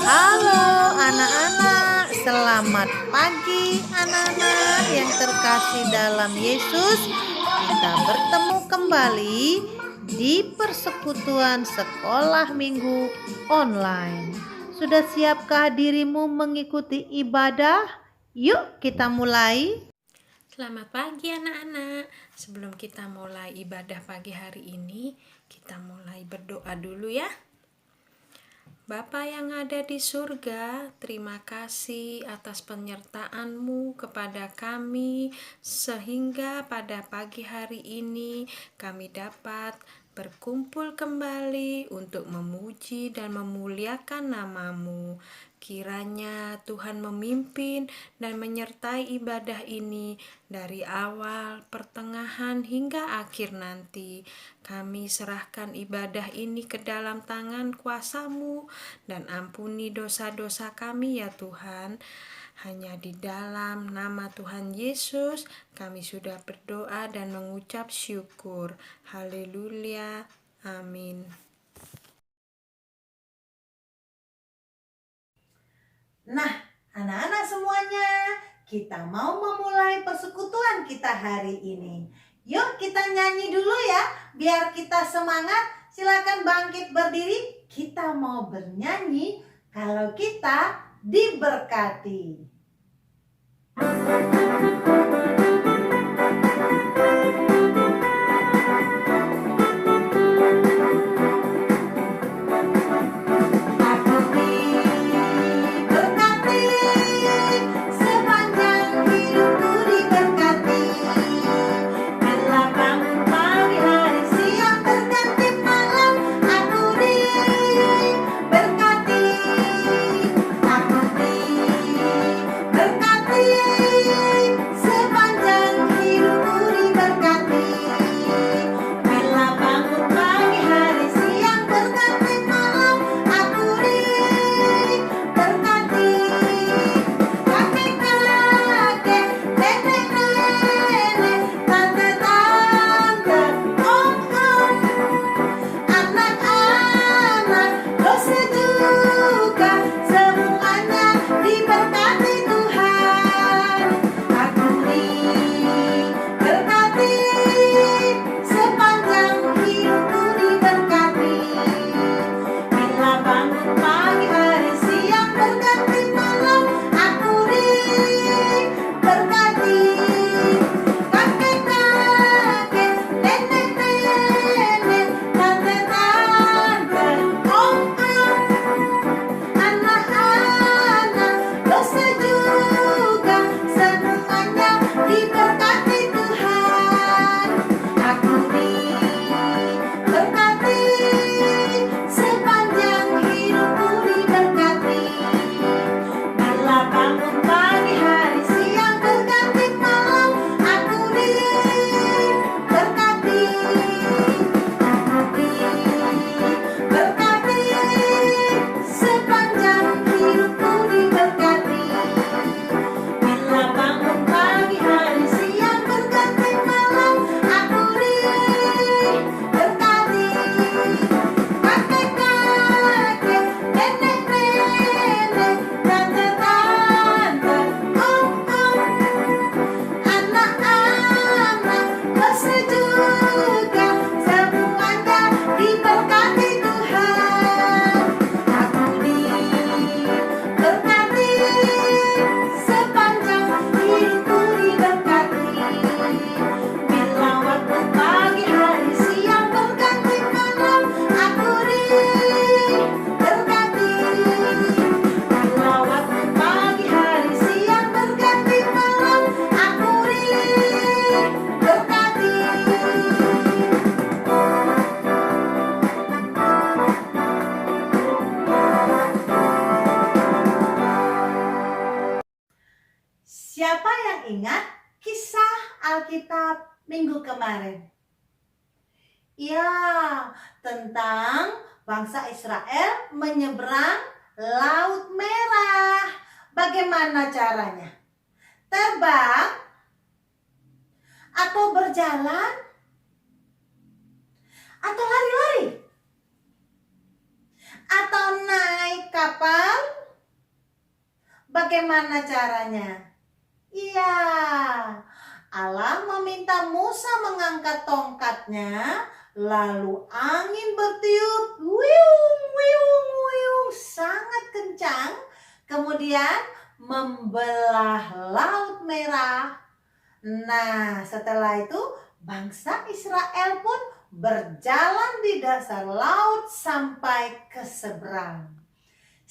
Halo anak-anak, selamat pagi anak-anak yang terkasih dalam Yesus. Kita bertemu kembali di persekutuan sekolah minggu online. Sudah siapkah dirimu mengikuti ibadah? Yuk kita mulai. Selamat pagi anak-anak. Sebelum kita mulai ibadah pagi hari ini, kita mulai berdoa dulu ya. Bapa yang ada di surga, terima kasih atas penyertaan-Mu kepada kami sehingga pada pagi hari ini kami dapat berkumpul kembali untuk memuji dan memuliakan nama-Mu. Kiranya Tuhan memimpin dan menyertai ibadah ini dari awal, pertengahan, hingga akhir nanti. Kami serahkan ibadah ini ke dalam tangan kuasa-Mu dan ampuni dosa-dosa kami ya Tuhan. Hanya di dalam nama Tuhan Yesus kami sudah berdoa dan mengucap syukur. Haleluya. Amin. Nah, anak-anak semuanya, kita mau memulai persekutuan kita hari ini. Yuk kita nyanyi dulu ya, biar kita semangat. Silakan bangkit berdiri. Kita mau bernyanyi kalau kita diberkati. Siapa yang ingat kisah Alkitab minggu kemarin? Ya, tentang bangsa Israel menyeberang Laut Merah. Bagaimana caranya? Terbang atau berjalan atau lari-lari? Atau naik kapal bagaimana caranya? Iya, Allah meminta Musa mengangkat tongkatnya, lalu angin bertiup, wiung, wiung, wiung, sangat kencang, kemudian membelah Laut Merah. Nah, setelah itu bangsa Israel pun berjalan di dasar laut sampai ke seberang.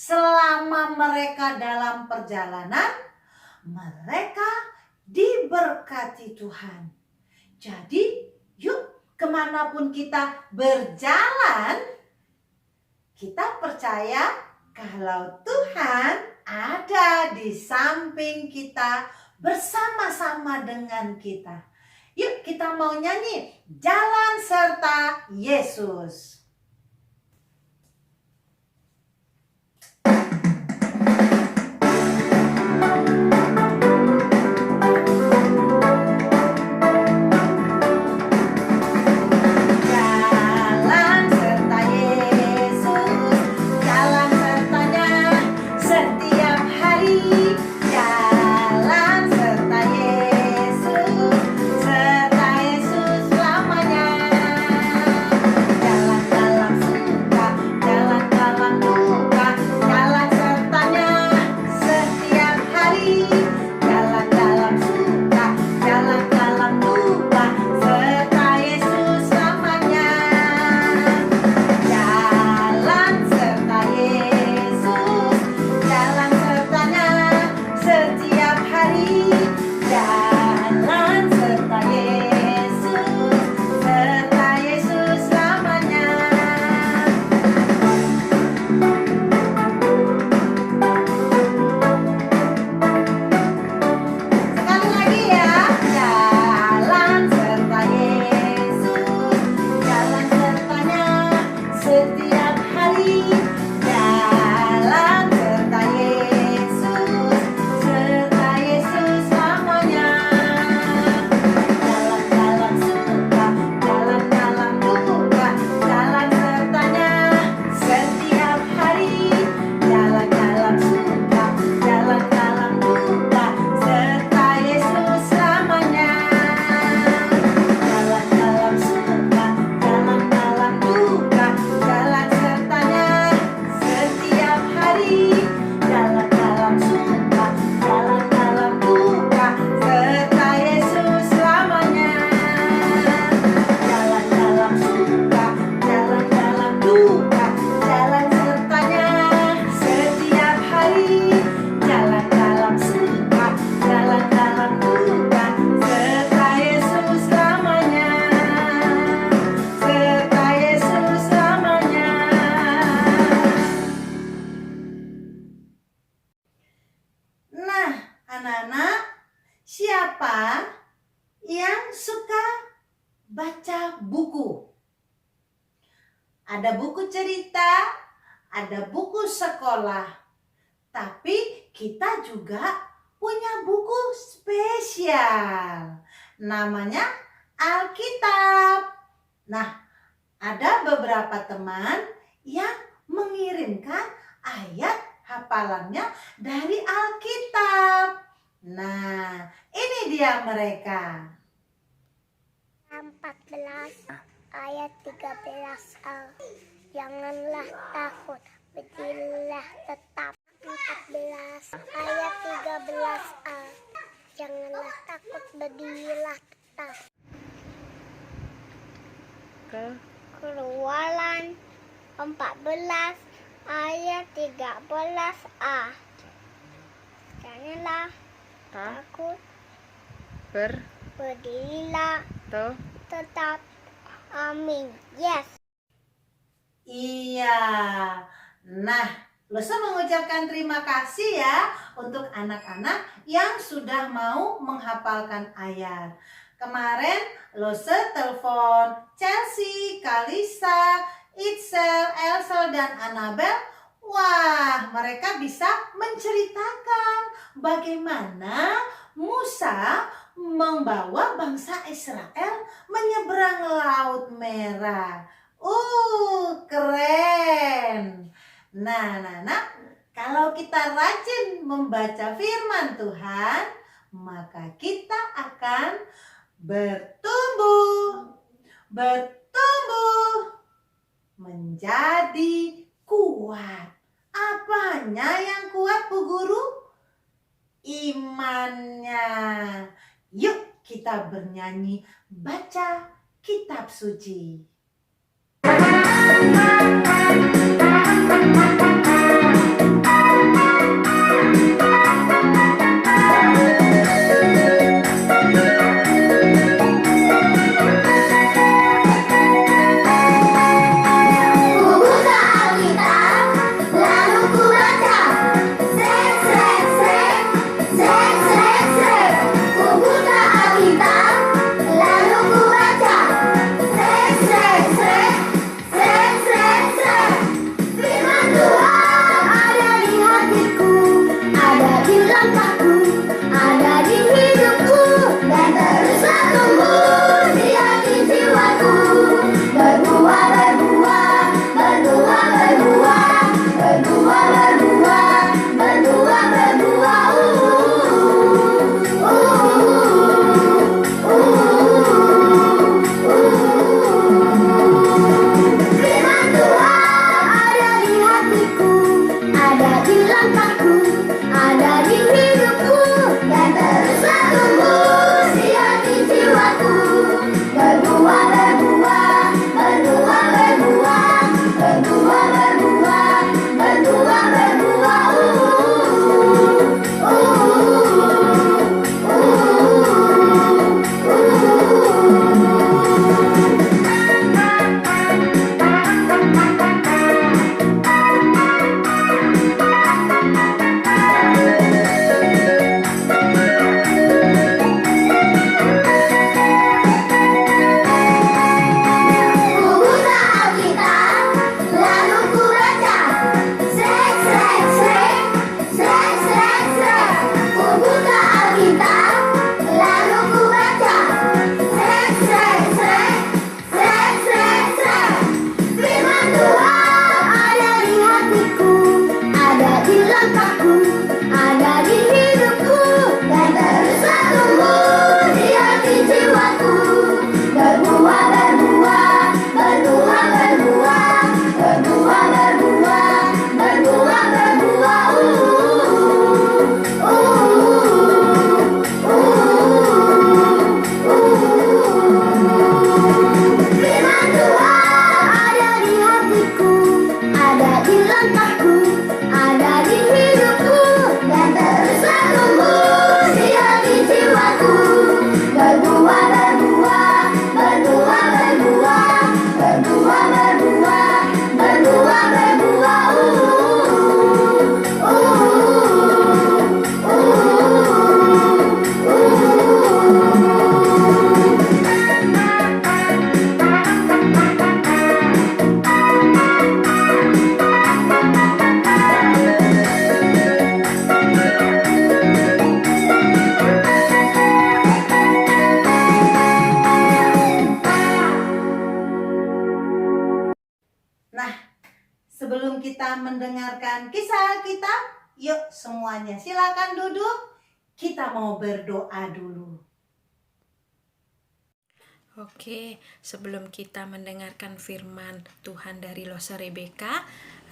Selama mereka dalam perjalanan, mereka diberkati Tuhan. Jadi, yuk kemanapun kita berjalan, kita percaya kalau Tuhan ada di samping kita, bersama-sama dengan kita. Yuk kita mau nyanyi Jalan Serta Yesus. Siapa yang suka baca buku? Ada buku cerita, ada buku sekolah, tapi kita juga punya buku spesial. Namanya Alkitab. Nah, ada beberapa teman yang mengirimkan ayat hafalannya dari Alkitab. Nah, ini dia mereka. 14 ayat 13a. Janganlah takut, berdirilah tetap. 14 ayat 13a. Janganlah takut, berdirilah tetap. Keluaran 14 ayat 13a. Janganlah takut, berdirilah tetap. Amin. Yes. Iya. Nah, Losa mengucapkan terima kasih ya untuk anak-anak yang sudah mau menghafalkan ayat. Kemarin Losa telepon Chelsea, Kalisa, Itzel, Elsel, dan Annabel. Wah, mereka bisa menceritakan bagaimana Musa membawa bangsa Israel menyeberang Laut Merah. Keren. Nah, anak-anak, kalau kita rajin membaca firman Tuhan, maka kita akan bertumbuh, menjadi kuat. Apanya yang kuat, Bu Guru? Imannya. Yuk kita bernyanyi baca kitab suci. Sebelum kita mendengarkan kisah Alkitab, yuk semuanya silakan duduk. Kita mau berdoa dulu. Oke, sebelum kita mendengarkan firman Tuhan dari Losa Rebeka,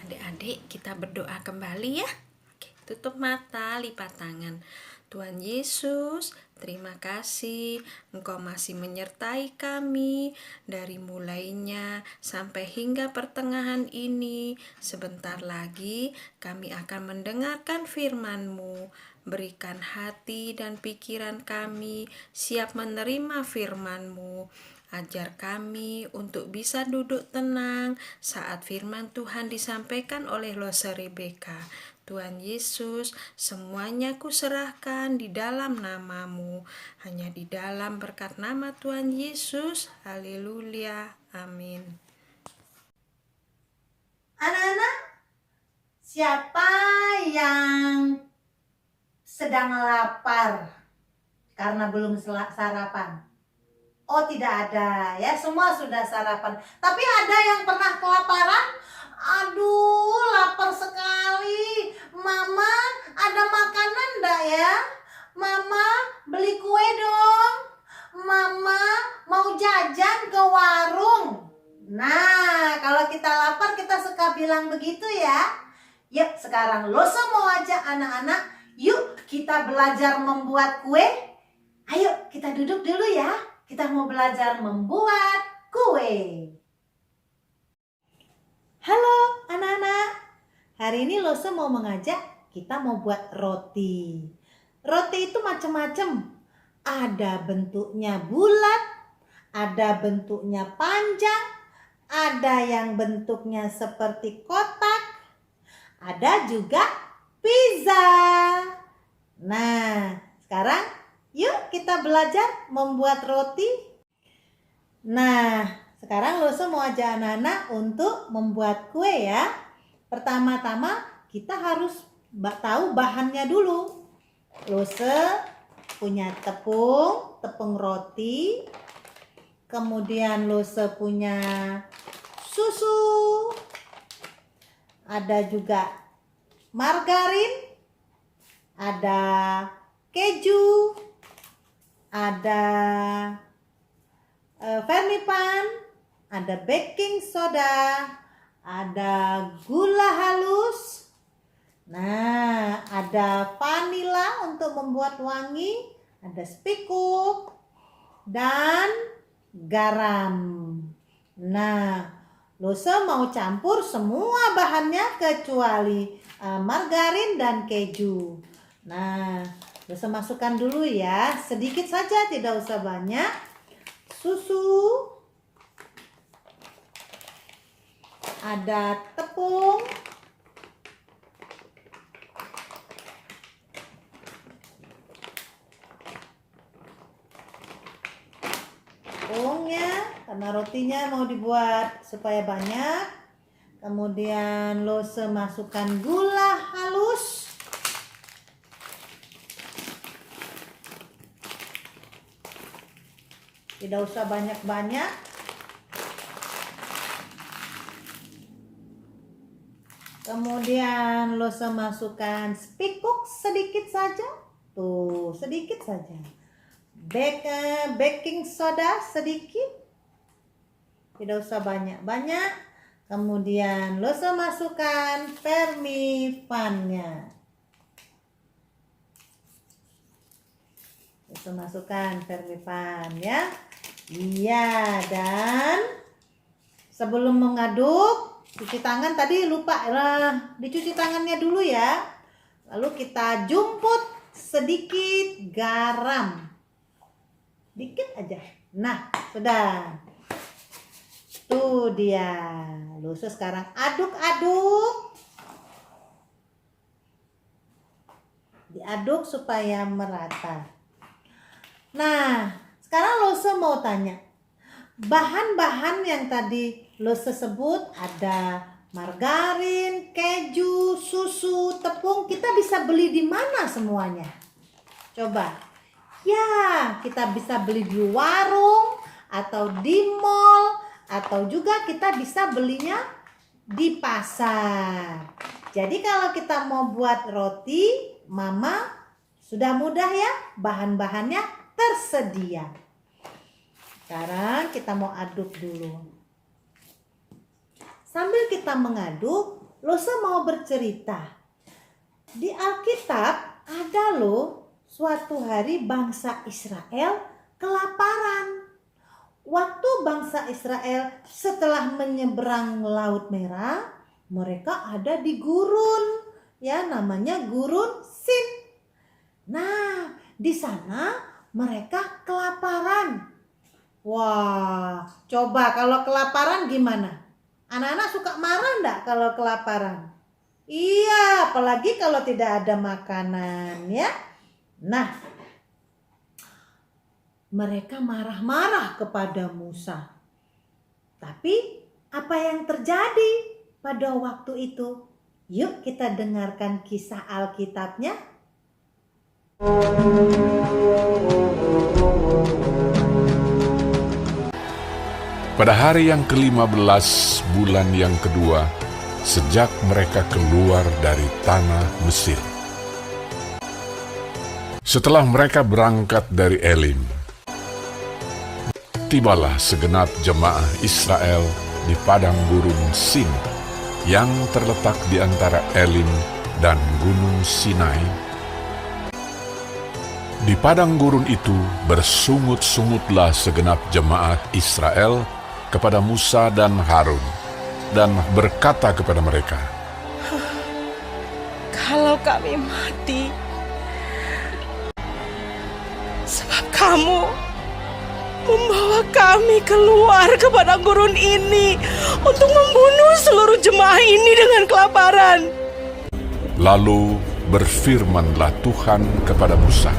adik-adik kita berdoa kembali ya. Oke, tutup mata, lipat tangan. Tuhan Yesus, terima kasih Engkau masih menyertai kami dari mulainya sampai hingga pertengahan ini. Sebentar lagi kami akan mendengarkan firman-Mu. Berikan hati dan pikiran kami siap menerima firman-Mu. Ajar kami untuk bisa duduk tenang saat firman Tuhan disampaikan oleh Losa Rebeka. Tuhan Yesus, semuanya kuserahkan di dalam nama-Mu. Hanya di dalam berkat nama Tuhan Yesus. Haleluya. Amin. Anak-anak, siapa yang sedang lapar karena belum sarapan? Oh, tidak ada ya, semua sudah sarapan. Tapi ada yang pernah kelaparan? Aduh, lapar sekali. Mama, ada makanan enggak ya? Mama, beli kue dong. Mama, mau jajan ke warung. Nah, kalau kita lapar kita suka bilang begitu ya. Yuk, sekarang Loso mau ajak anak-anak, yuk kita belajar membuat kue. Ayo, kita duduk dulu ya. Kita mau belajar membuat kue. Halo anak-anak, hari ini Loso mau mengajak kita mau buat roti. Roti itu macam-macam. Ada bentuknya bulat, ada bentuknya panjang, ada yang bentuknya seperti kotak, ada juga pizza. Nah, sekarang yuk kita belajar membuat roti. Nah, sekarang Loso mau ajak anak-anak untuk membuat kue ya. Pertama-tama kita harus tahu bahannya dulu. Loso punya tepung roti. Kemudian Loso punya susu. Ada juga margarin. Ada keju. Ada vermipan, ada baking soda, ada gula halus. Nah, ada vanila untuk membuat wangi, ada spikuk dan garam. Nah, Loso mau campur semua bahannya kecuali margarin dan keju. Nah, Loso masukkan dulu ya, sedikit saja, tidak usah banyak. Susu, ada tepung, tepungnya karena rotinya mau dibuat supaya banyak. Kemudian Loso masukkan gula halus. Tidak usah banyak-banyak. Kemudian Loso masukkan spikuk sedikit saja. Tuh, sedikit saja. Baking soda sedikit. Tidak usah banyak-banyak. Kemudian Loso masukkan vermipannya. Loso masukkan vermipan ya. Iya, dan sebelum mengaduk, cuci tangan tadi lupa dicuci tangannya dulu ya. Lalu kita jumput sedikit garam. Dikit aja. Nah, sudah. Tuh dia. Loso sekarang aduk-aduk. Diaduk supaya merata. Nah, sekarang Loso mau tanya, bahan-bahan yang tadi Loso sebut ada margarin, keju, susu, tepung, kita bisa beli di mana semuanya? Coba. Ya, kita bisa beli di warung atau di mall atau juga kita bisa belinya di pasar. Jadi kalau kita mau buat roti, Mama sudah mudah ya, bahan-bahannya tersedia. Sekarang kita mau aduk dulu. Sambil kita mengaduk, Loso mau bercerita. Di Alkitab ada loh suatu hari bangsa Israel kelaparan. Waktu bangsa Israel setelah menyeberang Laut Merah, mereka ada di gurun, ya namanya gurun Sin. Nah, di sana mereka kelaparan. Wah, coba kalau kelaparan gimana? Anak-anak suka marah enggak kalau kelaparan? Iya, apalagi kalau tidak ada makanan ya. Nah, mereka marah-marah kepada Musa. Tapi apa yang terjadi pada waktu itu? Yuk kita dengarkan kisah Alkitabnya. Pada hari yang ke-15 bulan yang kedua, sejak mereka keluar dari tanah Mesir. Setelah mereka berangkat dari Elim, tibalah segenap jemaah Israel di padang gurun Sin yang terletak di antara Elim dan Gunung Sinai. Di padang gurun itu bersungut-sungutlah segenap jemaah Israel kepada Musa dan Harun, dan berkata kepada mereka, "Kalau kami mati, sebab kamu membawa kami keluar ke padang gurun ini untuk membunuh seluruh jemaah ini dengan kelaparan." Lalu berfirmanlah Tuhan kepada Musa,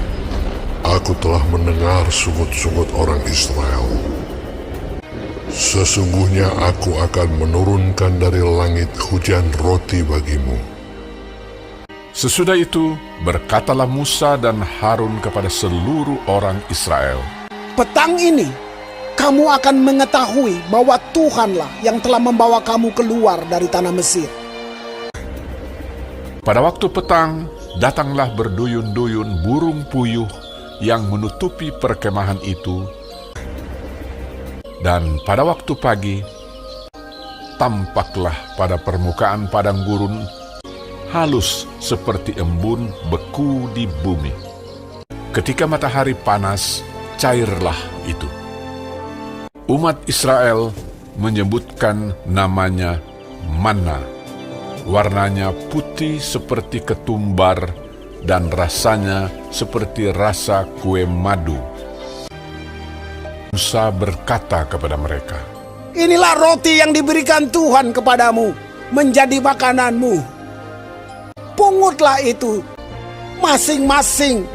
Aku telah mendengar sungut-sungut orang Israel. Sesungguhnya aku akan menurunkan dari langit hujan roti bagimu. Sesudah itu berkatalah Musa dan Harun kepada seluruh orang Israel, Petang ini, kamu akan mengetahui bahwa Tuhanlah yang telah membawa kamu keluar dari tanah Mesir. pada waktu petang datanglah berduyun-duyun burung puyuh yang menutupi perkemahan itu, dan pada waktu pagi tampaklah pada permukaan padang gurun halus seperti embun beku di bumi. Ketika matahari panas, cairlah itu. Umat Israel menyebutkan namanya manna. Warnanya putih seperti ketumbar dan rasanya seperti rasa kue madu. Musa berkata kepada mereka, Inilah roti yang diberikan Tuhan kepadamu, menjadi makananmu. Pungutlah itu, masing-masing,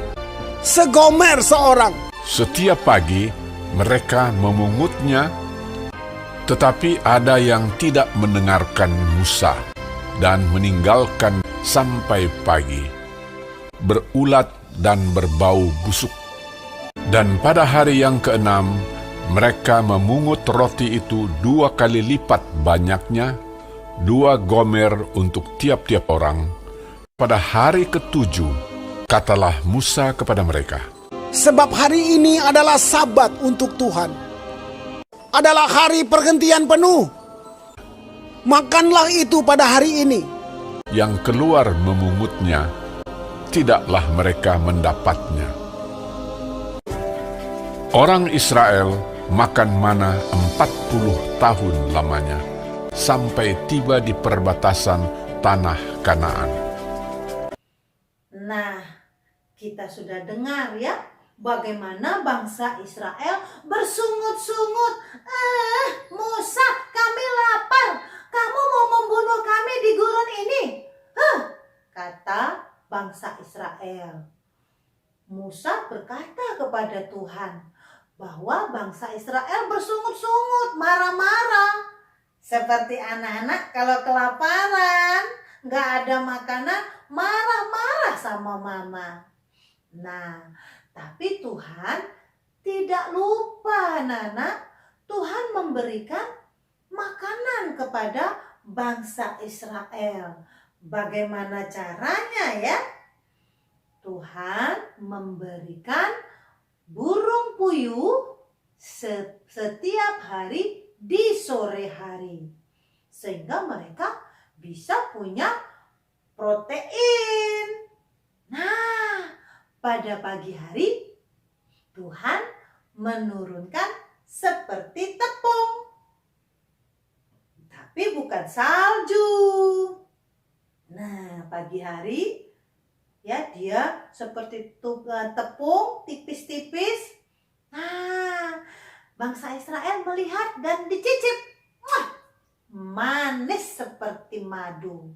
segomer seorang. setiap pagi mereka memungutnya, tetapi ada yang tidak mendengarkan Musa dan meninggalkan sampai pagi, berulat dan berbau busuk. Dan pada hari yang keenam, mereka memungut roti itu 2 kali lipat banyaknya, 2 gomer untuk tiap-tiap orang. Pada hari ke-7, katalah Musa kepada mereka, Sebab hari ini adalah Sabat untuk Tuhan. Adalah hari pergantian penuh. Makanlah itu pada hari ini. yang keluar memungutnya, tidaklah mereka mendapatnya. Orang Israel makan mana 40 tahun lamanya, sampai tiba di perbatasan tanah Kanaan. Nah, kita sudah dengar ya, bagaimana bangsa Israel bersungut-sungut. Musa, kami lapar. Kamu mau membunuh kami di gurun ini? Kata bangsa Israel. Musa berkata kepada Tuhan bahwa bangsa Israel bersungut-sungut, marah-marah. Seperti anak-anak kalau kelaparan, gak ada makanan, marah-marah sama mama. Nah, tapi Tuhan tidak lupa, anak-anak. Tuhan memberikan makanan kepada bangsa Israel. Bagaimana caranya ya? Tuhan memberikan burung puyuh setiap hari di sore hari, sehingga mereka bisa punya protein. Nah, pada pagi hari Tuhan menurunkan seperti tepung, tapi bukan salju. Nah, pagi hari ya dia seperti tepung tipis-tipis. Nah, bangsa Israel melihat dan dicicip. Manis seperti madu.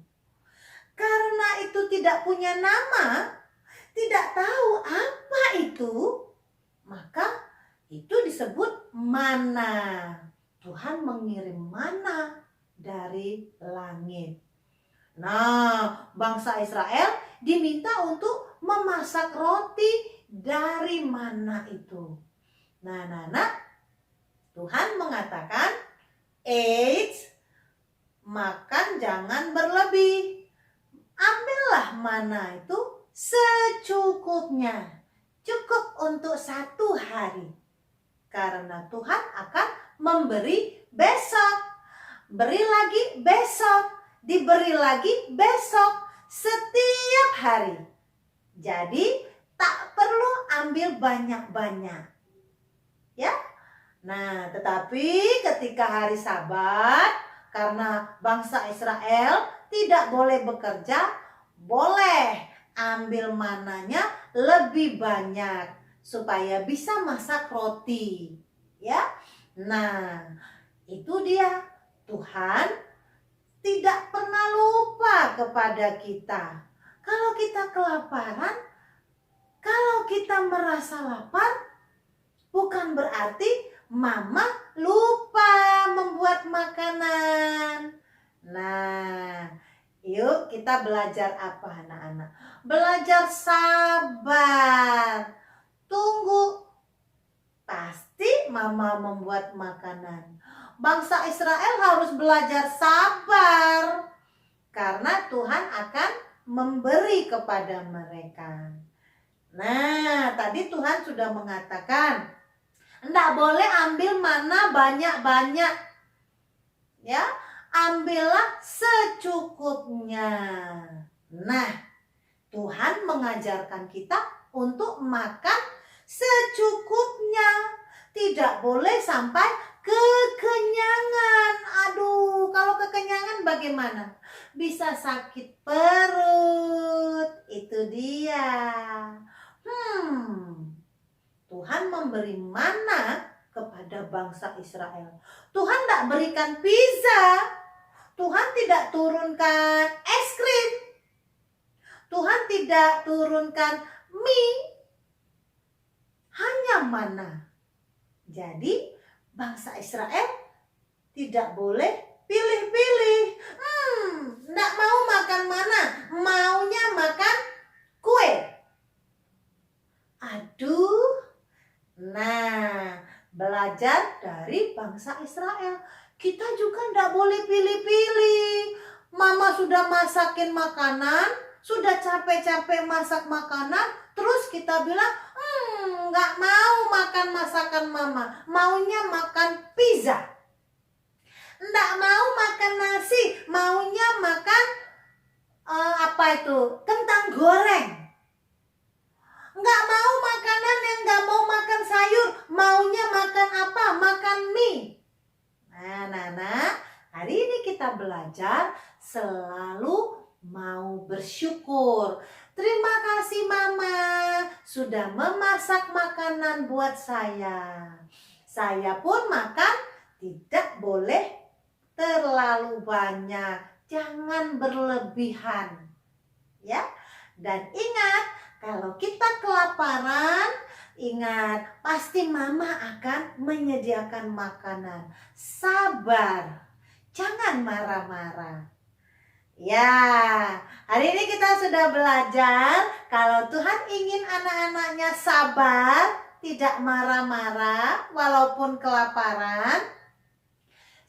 Karena itu tidak punya nama, tidak tahu apa itu, maka itu disebut mana. Tuhan mengirim mana dari langit. Nah, bangsa Israel diminta untuk memasak roti dari mana itu. Nah, Tuhan mengatakan, makan jangan berlebih. Ambillah mana itu secukupnya, cukup untuk 1 hari. Karena Tuhan akan memberi besok, beri lagi besok, diberi lagi besok, setiap hari. Jadi tak perlu ambil banyak-banyak. Ya. Nah, tetapi ketika hari Sabat, karena bangsa Israel tidak boleh bekerja, boleh ambil mananya lebih banyak supaya bisa masak roti. Ya. Nah, itu dia. Tuhan tidak pernah lupa kepada kita. Kalau kita kelaparan, kalau kita merasa lapar, bukan berarti Mama lupa membuat makanan. Nah, yuk kita belajar apa anak-anak? Belajar sabar. Tunggu. Pasti Mama membuat makanan. Bangsa Israel harus belajar sabar. Karena Tuhan akan memberi kepada mereka. Nah, tadi Tuhan sudah mengatakan, enggak boleh ambil mana banyak-banyak. Ya, ambillah secukupnya. Nah, Tuhan mengajarkan kita untuk makan secukupnya. Tidak boleh sampai kekenyangan. Aduh, kalau kekenyangan bagaimana? Bisa sakit perut. Itu dia. Tuhan memberi mana kepada bangsa Israel. Tuhan tidak berikan pizza. Tuhan tidak turunkan es krim. Tuhan tidak turunkan mie. Hanya mana. Jadi bangsa Israel tidak boleh pilih-pilih. Tidak mau makan mana. Maunya makan kue. Aduh. Nah, belajar dari bangsa Israel. Kita juga tidak boleh pilih-pilih. Mama sudah masakin makanan, sudah capek-capek masak makanan, terus kita bilang, nggak mau makan masakan Mama, maunya makan pizza. Nggak mau makan nasi, maunya makan kentang goreng. Nggak mau makanan yang nggak mau makan sayur, maunya makan apa? Makan mie. Nah, Nana, hari ini kita belajar selalu mau bersyukur. Terima kasih Mama sudah memasak makanan buat saya. Saya pun makan tidak boleh terlalu banyak. Jangan berlebihan. Ya. Dan ingat, kalau kita kelaparan, ingat, pasti Mama akan menyediakan makanan. Sabar, jangan marah-marah. Ya, hari ini kita sudah belajar kalau Tuhan ingin anak-anaknya sabar, tidak marah-marah walaupun kelaparan.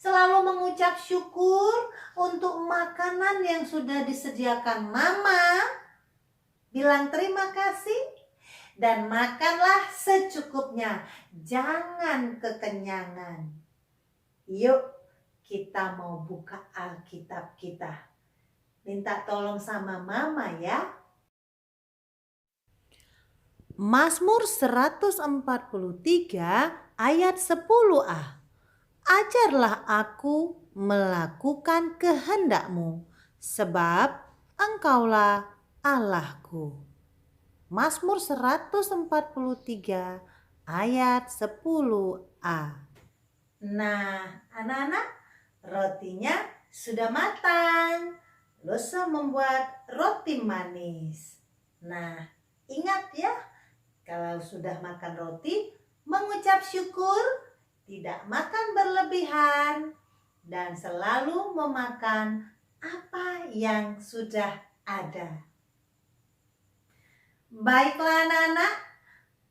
Selalu mengucap syukur untuk makanan yang sudah disediakan Mama. Bilang terima kasih dan makanlah secukupnya. Jangan kekenyangan. Yuk, kita mau buka Alkitab kita. Minta tolong sama Mama ya. Mazmur 143 ayat 10a. Ajarlah aku melakukan kehendak-Mu, sebab Engkaulah Allahku. Mazmur 143 ayat 10a. Nah, anak-anak, rotinya sudah matang. Losa membuat roti manis. Nah, ingat ya, kalau sudah makan roti, mengucap syukur, tidak makan berlebihan, dan selalu memakan apa yang sudah ada. Baiklah anak-anak,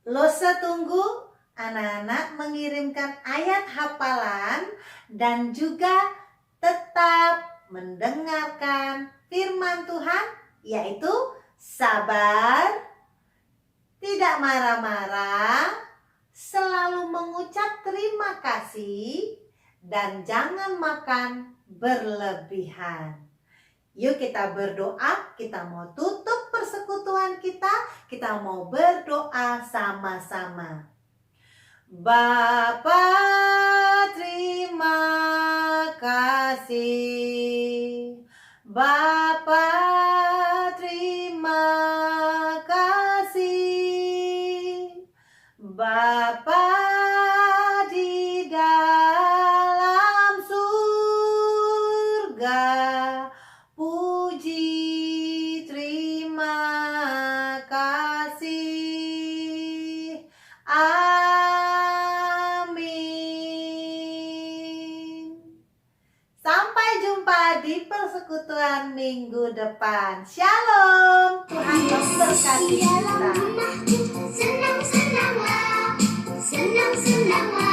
Losa tunggu anak-anak mengirimkan ayat hafalan dan juga tetap mendengarkan firman Tuhan, yaitu sabar, tidak marah-marah, selalu mengucap terima kasih, dan jangan makan berlebihan. Yuk kita berdoa, kita mau tutup persekutuan kita mau berdoa sama-sama. Bapa, terima kasih. Bapa, terima kasih. Bapa di dalam surga, puji terima kasih. Amin. Sampai jumpa di persekutuan minggu depan. Shalom. Tuhan memberkati kita. Senang-senanglah, senang-senanglah.